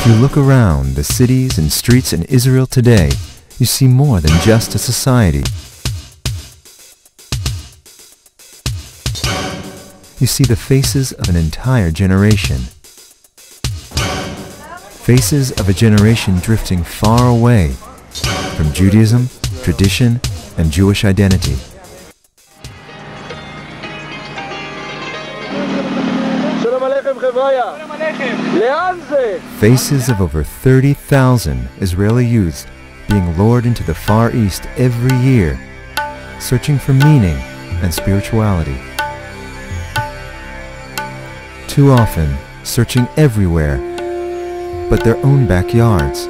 If you look around the cities and streets in Israel today, you see more than just a society. You see the faces of an entire generation. Faces of a generation drifting far away from Judaism, tradition, and Jewish identity. Faces of over 30,000 Israeli youths being lured into the Far East every year, searching for meaning and spirituality. Too often, searching everywhere but their own backyards.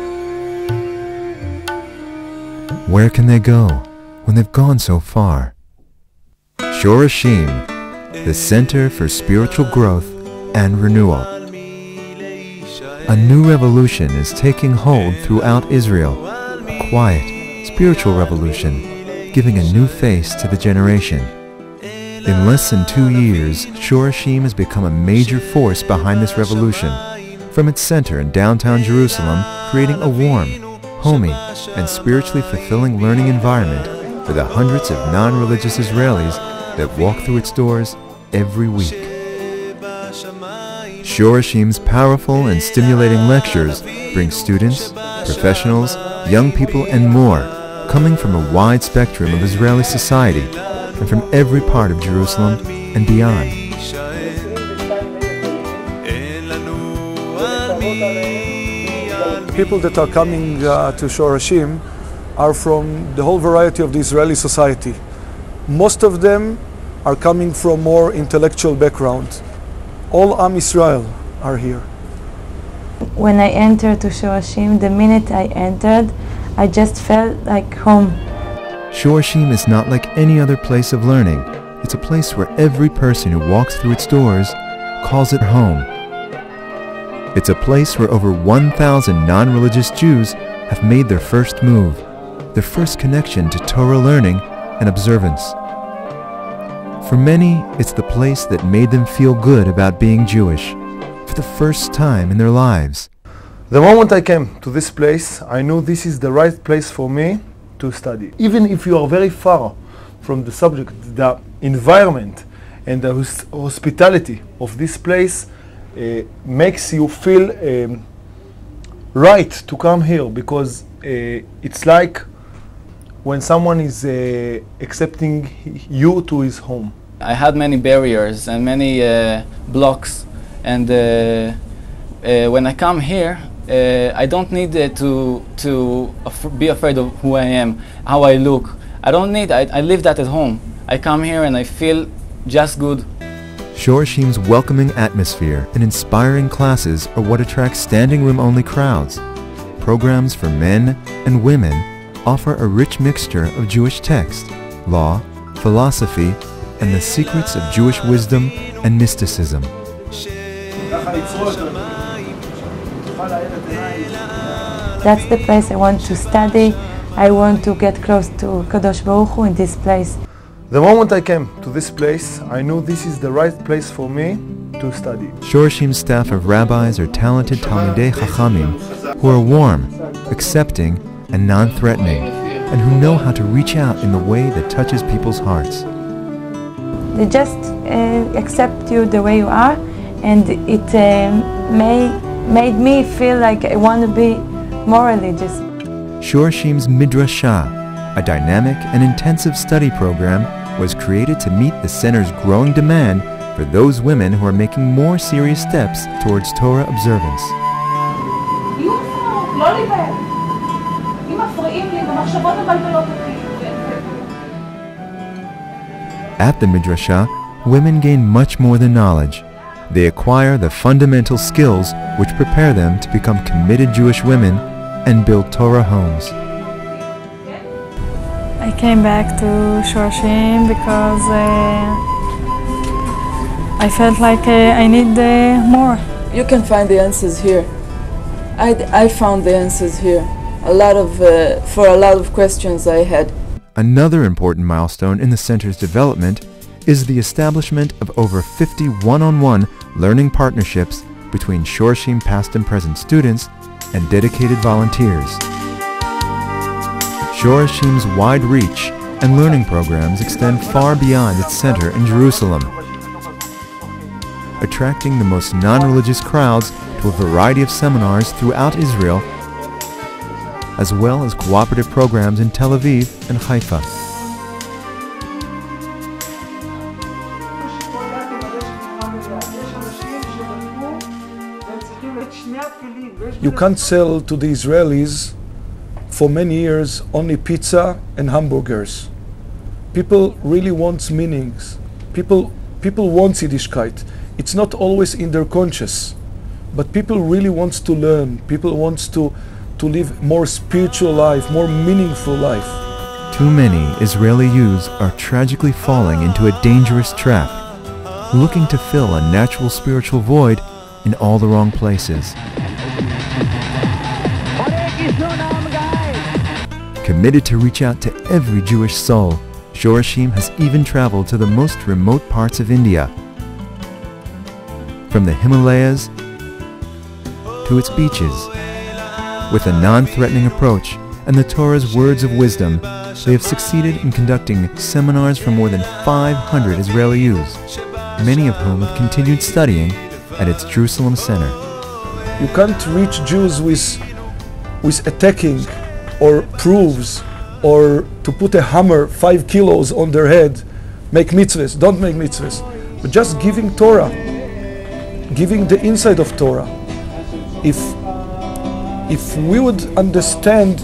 Where can they go when they've gone so far? Shorashim, the Center for Spiritual Growth and Renewal. A new revolution is taking hold throughout Israel, a quiet, spiritual revolution, giving a new face to the generation. In less than 2 years, Shorashim has become a major force behind this revolution, from its center in downtown Jerusalem, creating a warm, homey, and spiritually fulfilling learning environment for the hundreds of non-religious Israelis that walk through its doors every week. Shorashim's powerful and stimulating lectures bring students, professionals, young people, and more, coming from a wide spectrum of Israeli society and from every part of Jerusalem and beyond. People that are coming to Shorashim are from the whole variety of the Israeli society. Most of them are coming from more intellectual backgrounds. All Am Israel are here. When I entered to Shorashim, the minute I entered, I just felt like home. Shorashim is not like any other place of learning. It's a place where every person who walks through its doors calls it home. It's a place where over 1,000 non-religious Jews have made their first move, their first connection to Torah learning and observance. For many, it's the place that made them feel good about being Jewish for the first time in their lives. The moment I came to this place, I knew this is the right place for me to study. Even if you are very far from the subject, the environment and the hospitality of this place makes you feel right to come here, because it's like when someone is accepting you to his home. I had many barriers and many blocks, and when I come here, I don't need to be afraid of who I am, how I look. I leave that at home. I come here and I feel just good. Shorashim's welcoming atmosphere and inspiring classes are what attracts standing room only crowds. Programs for men and women offer a rich mixture of Jewish text, law, philosophy, and the secrets of Jewish wisdom and mysticism. That's the place I want to study. I want to get close to Kadosh Baruch Hu in this place. The moment I came to this place, I knew this is the right place for me to study. Shorashim's staff of rabbis are talented Talmidei Chachamim who are warm, accepting, and non-threatening, and who know how to reach out in the way that touches people's hearts. They just accept you the way you are, and it made me feel like I want to be more religious. Shorashim's Midrashah, a dynamic and intensive study program, was created to meet the center's growing demand for those women who are making more serious steps towards Torah observance. At the Midrashah, women gain much more than knowledge. They acquire the fundamental skills which prepare them to become committed Jewish women and build Torah homes. I came back to Shorashim because I felt like I need more. You can find the answers here. I found the answers here. For a lot of questions I had. Another important milestone in the center's development is the establishment of over 50 one-on-one learning partnerships between Shorshim past and present students and dedicated volunteers. Shorshim's wide reach and learning programs extend far beyond its center in Jerusalem, attracting the most non-religious crowds to a variety of seminars throughout Israel, as well as cooperative programs in Tel Aviv and Haifa. You can't sell to the Israelis for many years only pizza and hamburgers. People really want meanings. People want Yiddishkeit. It's not always in their conscious, but people really want to learn. People want to live more spiritual life, more meaningful life. Too many Israeli youths are tragically falling into a dangerous trap, looking to fill a natural spiritual void in all the wrong places. Committed to reach out to every Jewish soul, Shorashim has even traveled to the most remote parts of India. From the Himalayas to its beaches. With a non-threatening approach and the Torah's words of wisdom, they have succeeded in conducting seminars for more than 500 Israeli youths, many of whom have continued studying at its Jerusalem center. You can't reach Jews with attacking or proofs or to put a hammer 5 kilos on their head, make mitzvahs, don't make mitzvahs, but just giving Torah, giving the inside of Torah. If we would understand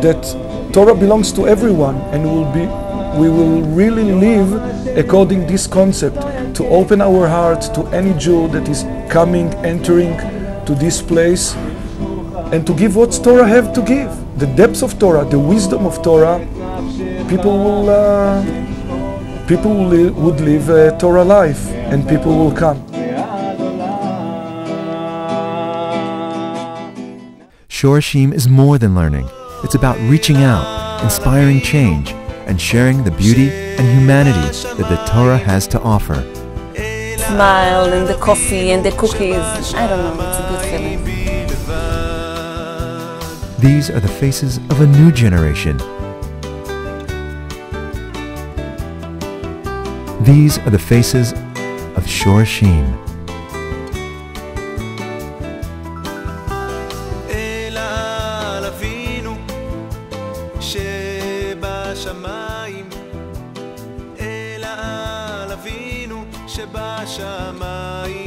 that Torah belongs to everyone and we will really live according to this concept, to open our hearts to any Jew that is coming, entering to this place, and to give what Torah have to give. The depths of Torah, the wisdom of Torah, people would live a Torah life, and people will come. Shorashim is more than learning. It's about reaching out, inspiring change, and sharing the beauty and humanity that the Torah has to offer. Smile and the coffee and the cookies. I don't know, it's a good feeling. These are the faces of a new generation. These are the faces of Shorashim. שבשמיים